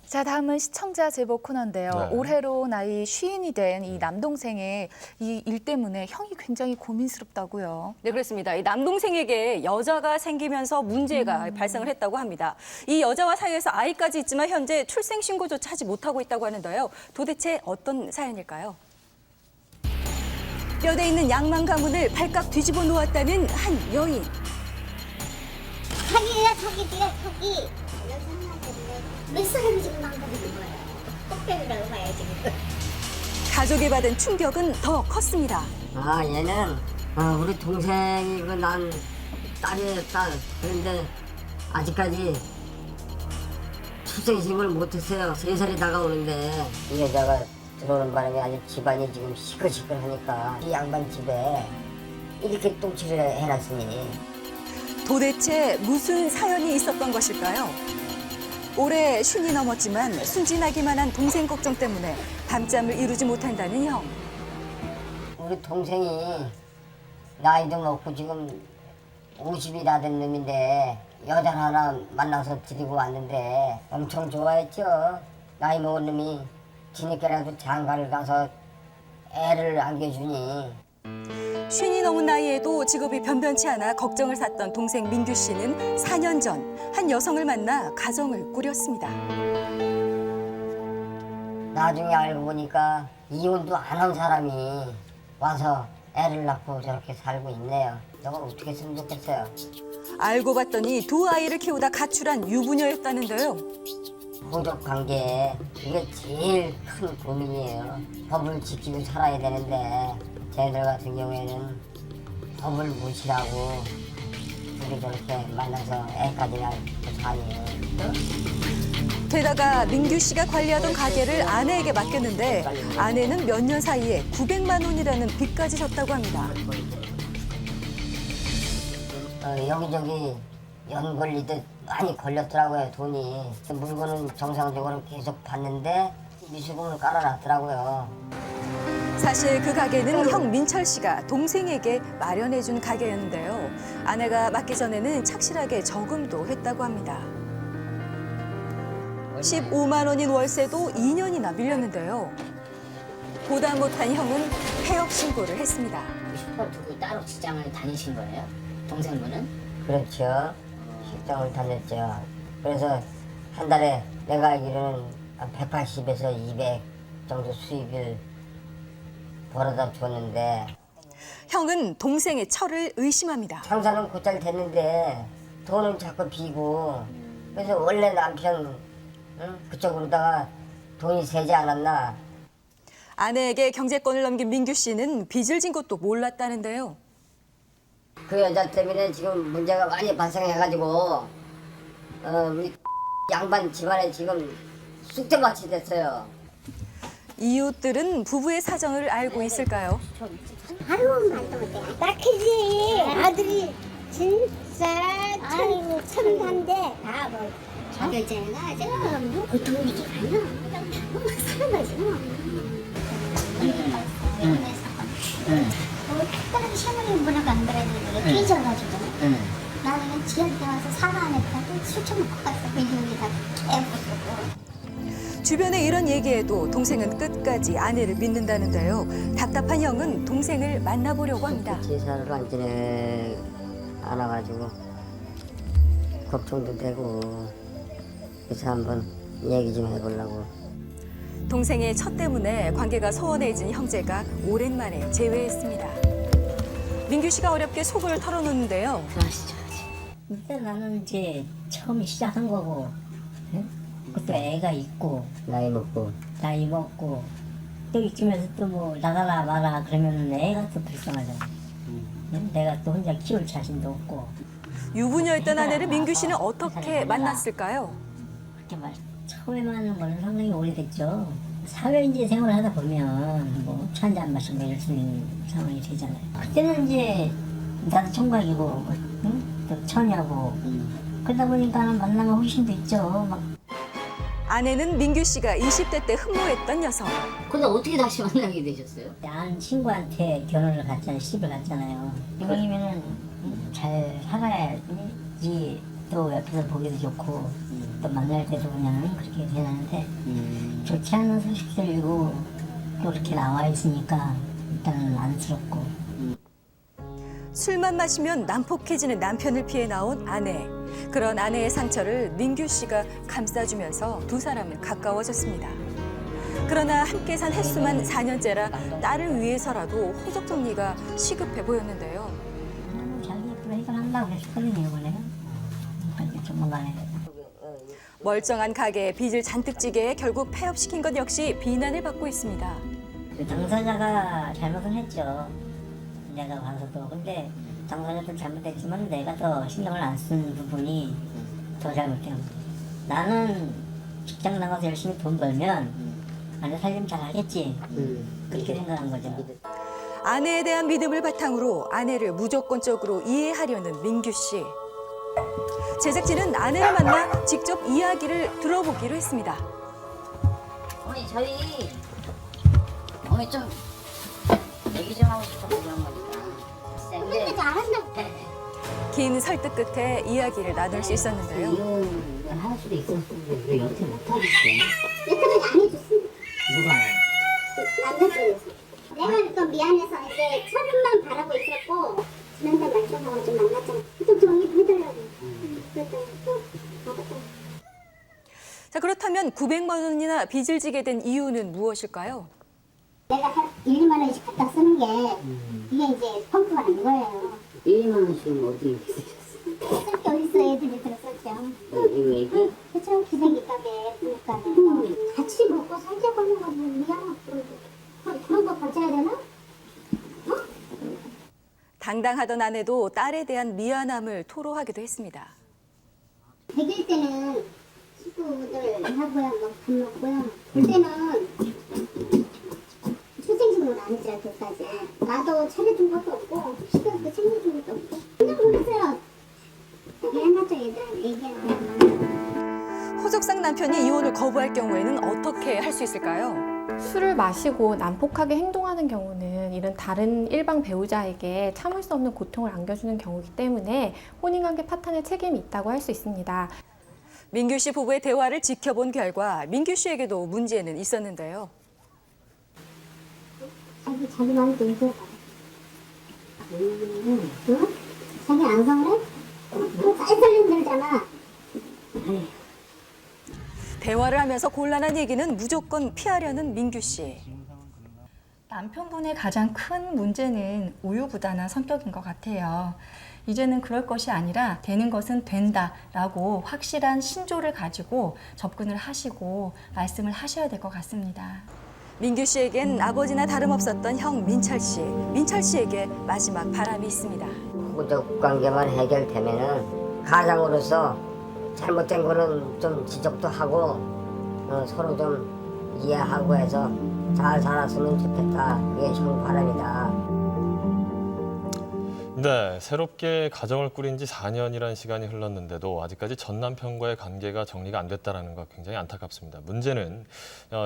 자, 다음은 시청자 제보 코너인데요. 네. 올해로 나이 50이 된 이 남동생의 이 일 때문에 형이 굉장히 고민스럽다고요. 네, 그렇습니다. 이 남동생에게 여자가 생기면서 문제가 발생을 했다고 합니다. 이 여자와 사이에서 아이까지 있지만 현재 출생 신고조차 하지 못하고 있다고 하는데요. 도대체 어떤 사연일까요? 뼈대 있는 양말 가문을 발칵 뒤집어 놓았다는 한 여인. 사기야 사기. 몇 사람이 지금 망가지는 거예요. 꽃뱀이라고 봐야지. 가족이 받은 충격은 더 컸습니다. 아, 얘는 우리 동생이 난 딸이에요, 딸. 그런데 아직까지 출생신고를 못했어요. 3살이 다가오는데 이 여자가 들어오는 바람에 아주 집안이 지금 시끌시끌하니까 이 양반 집에 이렇게 똥칠을 해놨으니 도대체 무슨 사연이 있었던 것일까요? 올해 50이 넘었지만 순진하기만 한 동생 걱정 때문에 밤잠을 이루지 못한다는 형. 우리 동생이 나이도 먹고 지금 50이 다 된 놈인데 여자 하나 만나서 드리고 왔는데 엄청 좋아했죠. 나이 먹은 놈이 뒤늦게라도 장가를 가서 애를 안겨주니. 50이 넘은 나이에도 직업이 변변치 않아 걱정을 샀던 동생 민규 씨는 4년 전 한 여성을 만나 가정을 꾸렸습니다. 나중에 알고 보니까 이혼도 안 한 사람이 와서 애를 낳고 저렇게 살고 있네요. 저걸 어떻게 했으면 좋겠어요. 알고 봤더니 두 아이를 키우다 가출한 유부녀였다는데요. 호적 관계에 이게 제일 큰 고민이에요. 법을 지키고 살아야 되는데 쟤들 같은 경우에는 법을 무시하고 둘이 저렇게 만나서 애까지 낳고 사니. 게다가 민규 씨가 관리하던 가게를 아내에게 맡겼는데 아내는 몇 년 사이에 900만 원이라는 빚까지 졌다고 합니다. 여기저기 연 걸리듯 많이 걸렸더라고요, 돈이. 물건은 정상적으로 계속 받는데 미수금을 깔아놨더라고요. 사실 그 가게는 형 민철 씨가 동생에게 마련해준 가게였는데요. 아내가 맡기 전에는 착실하게 저금도 했다고 합니다. 15만 원인 월세도 2년이나 밀렸는데요. 보다 못한 형은 폐업 신고를 했습니다. 슈퍼 두고 따로 직장을 다니신 거예요? 동생분은? 그렇죠. 식당을 다녔죠. 그래서 한 달에 내가 알기로는 한 180에서 200 정도 수입을 벌어다 줬는데 형은 동생의 철을 의심합니다. 장사는 곧잘 됐는데 돈은 자꾸 비고 그래서 원래 남편 그쪽으로다가 돈이 새지 않았나. 아내에게 경제권을 넘긴 민규 씨는 빚을 진 것도 몰랐다는데요. 그 여자 때문에 지금 문제가 많이 발생해가지고 우리 양반 집안에 지금 쑥대밭이 됐어요. 이웃들은 부부의 사정을 알고 있을까요? 아유 말도 못해. 낙해지. 아들이 진짜 천한데 다뭐 자결제가 지금 뭐 보통 일이 아니야. 그냥 막 사는 거지 뭐. 특별하게 시어머니 문화가 안 들어야 되는데 삐져가지고 나중에 지한테 와서 사과 안 했다고 술 좀 먹고 갔어. 미국이 다 깨부수고. 주변에 이런 얘기에도 동생은 끝까지 아내를 믿는다는데요. 답답한 형은 동생을 만나보려고 합니다. 제사를 완전히 안아가지고 걱정도 되고 그래서 한번 얘기 좀 해보려고. 동생의 처 때문에 관계가 소원해진 형제가 오랜만에 재회했습니다. 민규 씨가 어렵게 속을 털어놓는데요. 그러시죠. 일단 나는 이제 처음 시작한 거고, 응? 그때 애가 있고, 나이 먹고 또 있으면서 또 뭐 나가라 마라 그러면 애가 또 불쌍하잖아. 응? 내가 또 혼자 키울 자신도 없고. 유부녀였던 아내를 민규 씨는 어떻게 만났을까요? 그렇게 처음에 만난 거는 상당히 오래됐죠. 사회인지 생활을 하다 보면 뭐 차 한잔 마시고 이럴 수 있는 상황이 되잖아요. 그때는 이제 나도 총각이고, 응? 또 처녀고, 그러다 보니까 만나면 호기심도 있죠. 막 아내는 민규 씨가 20대 때 흠모했던 여성. 근데 어떻게 다시 만나게 되셨어요? 아는 친구한테 결혼을 갔잖아요. 시집을 갔잖아요. 이왕이면은 잘 살아야지 또 옆에서 보기도 좋고 또 만날 때도 그냥 그렇게 지내는데 좋지 않은 소식들이고 또 이렇게 나와 있으니까 일단은 안쓰럽고. 술만 마시면 난폭해지는 남편을 피해 나온 아내. 그런 아내의 상처를 민규 씨가 감싸주면서 두 사람은 가까워졌습니다. 그러나 함께 산 횟수만 4년째라 딸을 위해서라도 호적 정리가 시급해 보였는데요. 자기 입으로 해결한다고 했거든요, 이번에. 조만간에. 멀쩡한 가게에 빚을 잔뜩 지게 결국 폐업시킨 것 역시 비난을 받고 있습니다. 그 당사자가 잘못은 했죠. 내가 봐서도. 근데 당사자도 잘못했지만 내가 더 신경을 안 쓴 부분이 더 잘못된 거죠. 나는 직장 나가서 열심히 돈 벌면 아내 살림 잘 하겠지. 그렇게 생각한 거죠. 아내에 대한 믿음을 바탕으로 아내를 무조건적으로 이해하려는 민규 씨. 제작진은 아내를 만나 직접 이야기를 들어보기로 했습니다. 어머니 어머니 좀 얘기 좀 하고 싶어서 그런 거니까. 근데 그래도 안 한다고. 긴 설득 끝에 이야기를 나눌 수 있었는데요. 이혼을 할 수도 있었는데 왜 여태 못하겠어? 여태까지 안 해줬습니다. 누가? 남자분에서. 내가 또 미안해서 이제 처분만 바라고 있었고 지난달 말씀하고 좀 만났잖아. 좀 정리해달라고. 그랬더니 또 알았다. 자, 그렇다면 900만 원이나 빚을 지게 된 이유는 무엇일까요? 내가 한 1, 2만 원씩 갖다 쓰는 게 이게 이제 펌프가 안 거예요. 1만 원씩은 어디 있으셨어? 쓸 게 어딨어 애들이 들었었죠. 이거 얘기? 그쵸 기생이 가게 보니까 같이 먹고 살자고 하는 거지 미안하고 그런 거 가져야 되나? 당당하던 아내도 딸에 대한 미안함을 토로하기도 했습니다. 100일 때는 식구들하고요 뭐밥 먹고요 볼 때는 출생식으로 안 했잖아 그까지 나도 차려준 것도 없고 식구도 챙겨준 것도 없고 그냥 모르세요 미안하죠 얘들한테 얘기하면 호적상 남편이 이혼을 거부할 경우에는 어떻게 할 수 있을까요? 술을 마시고 난폭하게 행동하는 경우는 이런 다른 일방 배우자에게 참을 수 없는 고통을 안겨주는 경우이기 때문에 혼인관계 파탄의 책임이 있다고 할 수 있습니다. 민규 씨 부부의 대화를 지켜본 결과 민규 씨에게도 문제는 있었는데요. 자기 마음도 얘기해봐 응? 자기 안 서운해? 쌀쌀 힘들잖아 대화를 하면서 곤란한 얘기는 무조건 피하려는 민규 씨. 남편분의 가장 큰 문제는 우유부단한 성격인 것 같아요. 이제는 그럴 것이 아니라 되는 것은 된다라고 확실한 신조를 가지고 접근을 하시고 말씀을 하셔야 될 것 같습니다. 민규 씨에겐 아버지나 다름없었던 형 민철 씨. 민철 씨에게 마지막 바람이 있습니다. 호적 관계만 해결되면은 가장으로서 잘못된 거는 좀 지적도 하고 서로 좀 이해하고 해서 잘 살았으면 좋겠다. 그게 형 바람이다. 네, 새롭게 가정을 꾸린 지 4년이라는 시간이 흘렀는데도 아직까지 전 남편과의 관계가 정리가 안 됐다는 거 굉장히 안타깝습니다. 문제는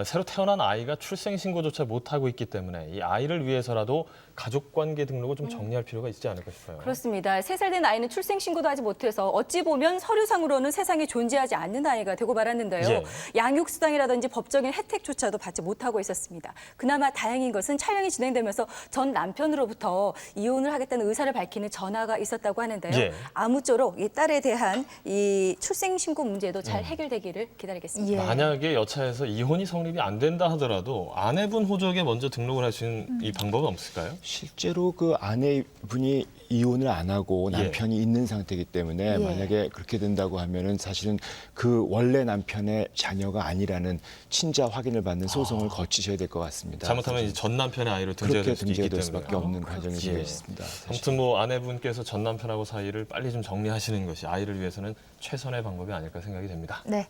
새로 태어난 아이가 출생신고조차 못하고 있기 때문에 이 아이를 위해서라도 가족관계 등록을 좀 정리할 필요가 있지 않을까 싶어요. 그렇습니다. 3살 된 아이는 출생신고도 하지 못해서 어찌 보면 서류상으로는 세상에 존재하지 않는 아이가 되고 말았는데요. 예. 양육수당이라든지 법적인 혜택조차도 받지 못하고 있었습니다. 그나마 다행인 것은 촬영이 진행되면서 전 남편으로부터 이혼을 하겠다는 의사를 밝히는 전화가 있었다고 하는데요. 예. 아무쪼록 이 딸에 대한 이 출생신고 문제도 잘 해결되기를 기다리겠습니다. 예. 만약에 여차해서 이혼이 성립이 안 된다 하더라도 아내분 호적에 먼저 등록을 할 수 있는 이 방법은 없을까요? 실제로 그 아내분이 이혼을 안 하고 남편이 있는 상태이기 때문에 만약에 그렇게 된다고 하면은 사실은 그 원래 남편의 자녀가 아니라는 친자 확인을 받는 소송을 거치셔야 될 것 같습니다. 잘못하면 이제 전 남편의 아이로 등재가 될 그렇게 수도 있기 등재될 때문에. 수밖에 없는 과정이 되어 있습니다. 아무튼 뭐 아내분께서 전 남편하고 사이를 빨리 좀 정리하시는 것이 아이를 위해서는 최선의 방법이 아닐까 생각이 됩니다. 네.